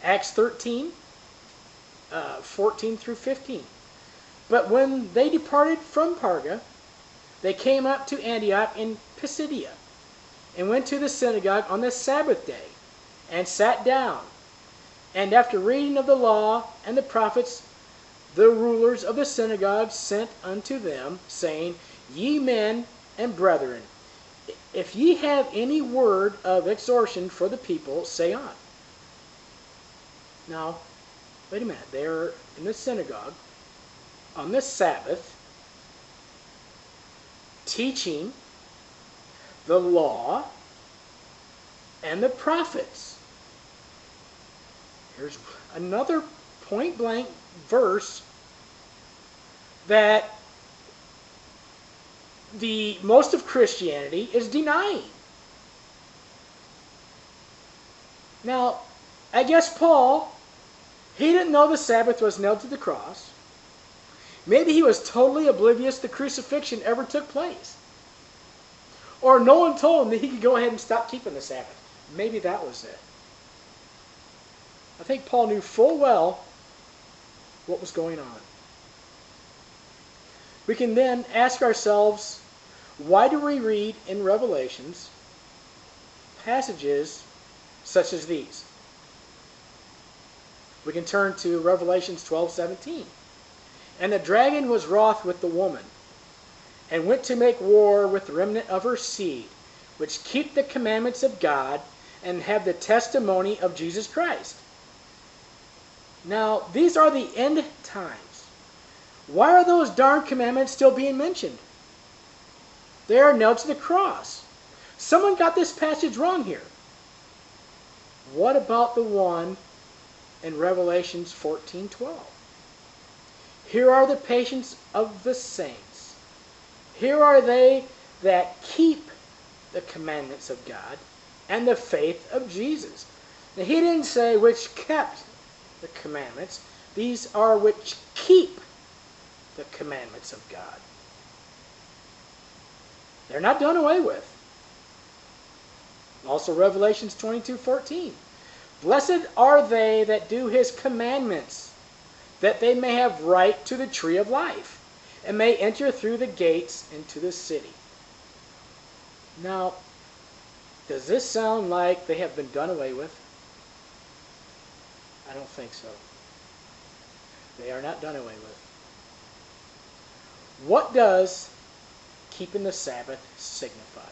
Acts 13, 14 through 15. But when they departed from Perga, they came up to Antioch in Pisidia, and went to the synagogue on the Sabbath day, and sat down. And after reading of the law and the prophets, the rulers of the synagogue sent unto them, saying, Ye men and brethren, if ye have any word of exhortation for the people, say on. Now, wait a minute. They're in the synagogue on the Sabbath, teaching the law and the prophets. Here's another point-blank verse that the most of Christianity is denying. Now, I guess Paul, he didn't know the Sabbath was nailed to the cross. Maybe he was totally oblivious the crucifixion ever took place. Or no one told him that he could go ahead and stop keeping the Sabbath. Maybe that was it. I think Paul knew full well what was going on. We can then ask ourselves, why do we read in Revelations passages such as these? We can turn to Revelations 12:17. And the dragon was wroth with the woman, and went to make war with the remnant of her seed, which keep the commandments of God, and have the testimony of Jesus Christ. Now, these are the end times. Why are those darn commandments still being mentioned? They are nailed to the cross. Someone got this passage wrong here. What about the one in Revelations 14:12? Here are the patience of the saints. Here are they that keep the commandments of God and the faith of Jesus. Now, he didn't say which kept the commandments. These are which keep the commandments of God. They're not done away with. Also Revelations 22:14. Blessed are they that do his commandments, that they may have right to the tree of life, and may enter through the gates into the city. Now, does this sound like they have been done away with? I don't think so. They are not done away with. What does keeping the Sabbath signify?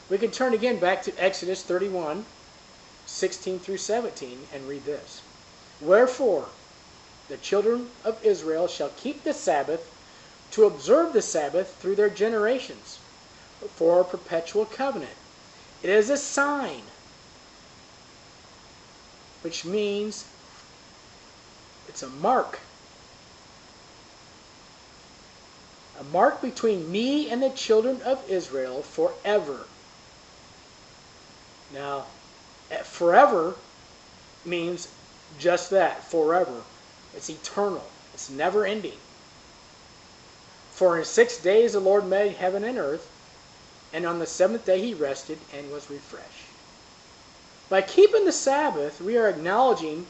We can turn again back to Exodus 31:16 through 17, and read this. Wherefore, the children of Israel shall keep the Sabbath, to observe the Sabbath through their generations, for a perpetual covenant. It is a sign, which means it's a mark. A mark between me and the children of Israel forever. Now, forever means just that, forever. It's eternal. It's never ending. For in 6 days the Lord made heaven and earth, and on the seventh day he rested and was refreshed. By keeping the Sabbath, we are acknowledging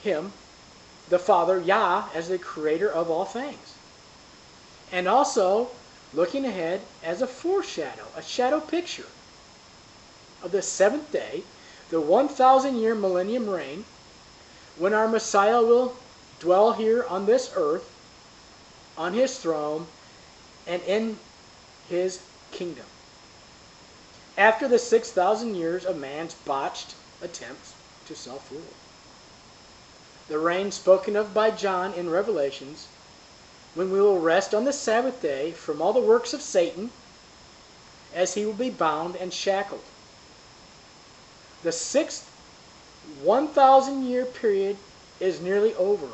him, the Father, Yah, as the creator of all things. And also looking ahead as a foreshadow, a shadow picture of the seventh day, the 1,000-year millennium reign, when our Messiah will dwell here on this earth, on his throne, and in his kingdom. After the 6,000 years of man's botched attempts to self-rule. The reign spoken of by John in Revelations, when we will rest on the Sabbath day from all the works of Satan, as he will be bound and shackled. The 6th 1,000-year period is nearly over.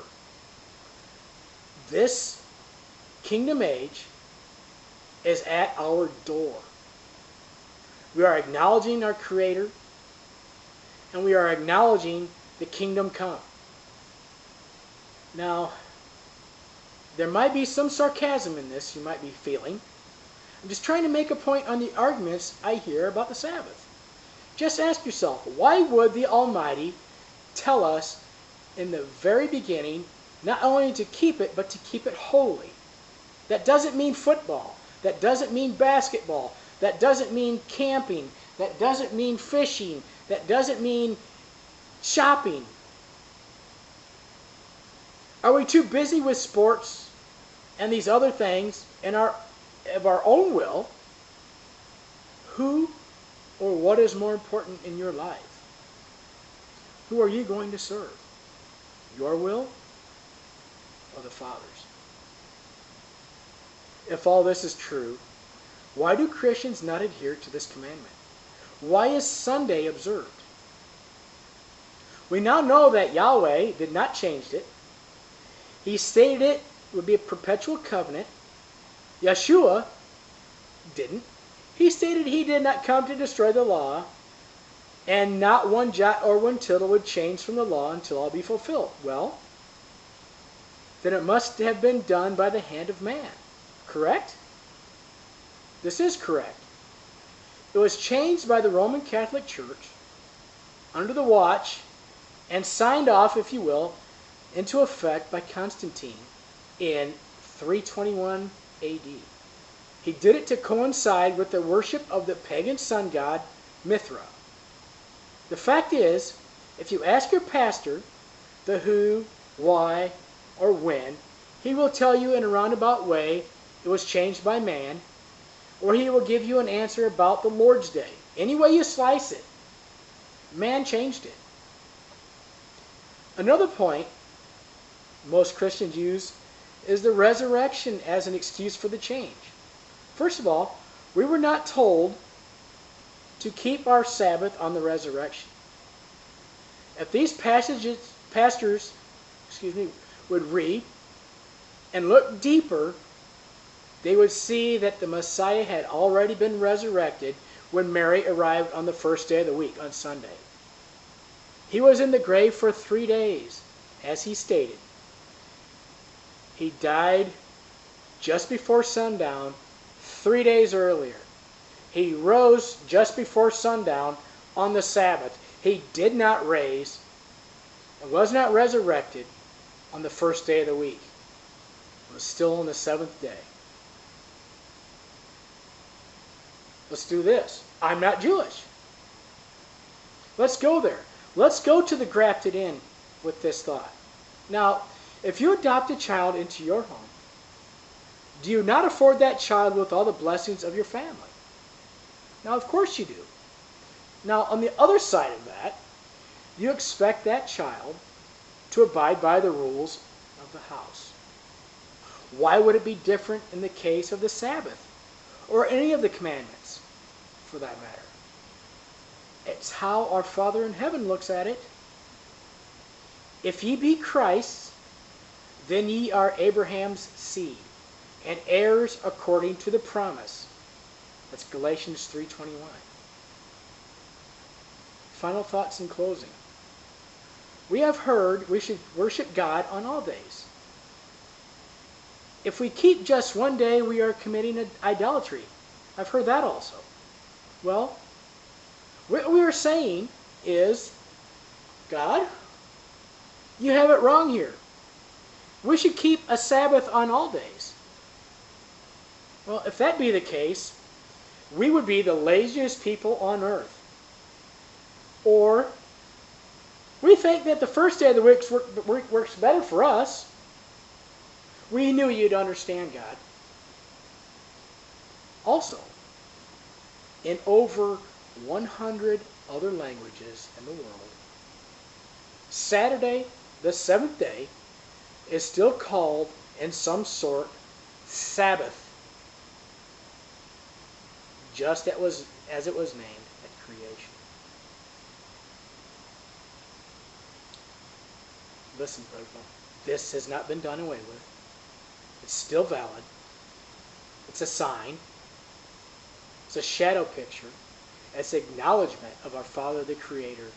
This kingdom age is at our door. We are acknowledging our Creator, and we are acknowledging the kingdom come. Now, there might be some sarcasm in this you might be feeling. I'm just trying to make a point on the arguments I hear about the Sabbath. Just ask yourself, why would the Almighty tell us in the very beginning not only to keep it, but to keep it holy? That doesn't mean football. That doesn't mean basketball. That doesn't mean camping. That doesn't mean fishing. That doesn't mean shopping. Are we too busy with sports and these other things of our own will? Who or what is more important in your life? Who are you going to serve? Your will or the Father's? If all this is true, why do Christians not adhere to this commandment? Why is Sunday observed? We now know that Yahweh did not change it. He stated it would be a perpetual covenant. Yeshua didn't. He stated he did not come to destroy the law, and not one jot or one tittle would change from the law until all be fulfilled. Well, then it must have been done by the hand of man. Correct? This is correct. It was changed by the Roman Catholic Church under the watch and signed off, if you will, into effect by Constantine in 321 AD. He did it to coincide with the worship of the pagan sun god Mithra. The fact is, if you ask your pastor the who, why, or when, he will tell you in a roundabout way it was changed by man, or he will give you an answer about the Lord's Day. Any way you slice it, man changed it. Another point most Christians use is the resurrection as an excuse for the change. First of all, we were not told to keep our Sabbath on the resurrection. If these pastors would read and look deeper, they would see that the Messiah had already been resurrected when Mary arrived on the first day of the week, on Sunday. He was in the grave for 3 days, as he stated. He died just before sundown 3 days earlier. He rose just before sundown on the Sabbath. He did not raise and was not resurrected on the first day of the week. It was still on the seventh day. Let's do this. I'm not Jewish. Let's go there. Let's go to the grafted in with this thought. Now, if you adopt a child into your home, do you not afford that child with all the blessings of your family? Now, of course you do. Now, on the other side of that, you expect that child to abide by the rules of the house. Why would it be different in the case of the Sabbath or any of the commandments, for that matter? It's how our Father in heaven looks at it. If ye be Christ's, then ye are Abraham's seed, and heirs according to the promise. That's Galatians 3:21. Final thoughts in closing. We have heard we should worship God on all days. If we keep just one day, we are committing idolatry. I've heard that also. Well, what we are saying is, God, you have it wrong here. We should keep a Sabbath on all days. Well, if that be the case, we would be the laziest people on earth. Or we think that the first day of the week works better for us. We knew you'd understand, God. Also, in over 100 other languages in the world, Saturday, the seventh day, is still called, in some sort, Sabbath, just as it was named at creation. Listen, people, this has not been done away with. It's still valid. It's a sign. It's a shadow picture. It's acknowledgement of our Father the Creator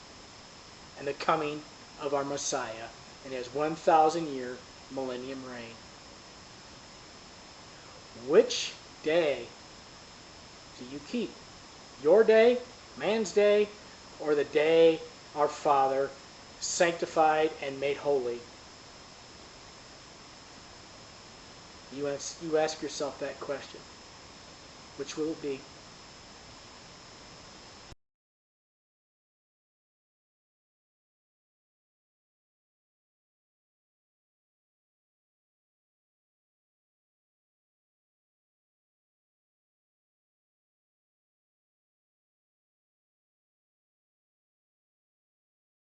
and the coming of our Messiah in his 1,000-year millennium reign. Which day do you keep? Your day, man's day, or the day our Father sanctified and made holy? You ask yourself that question. Which will it be?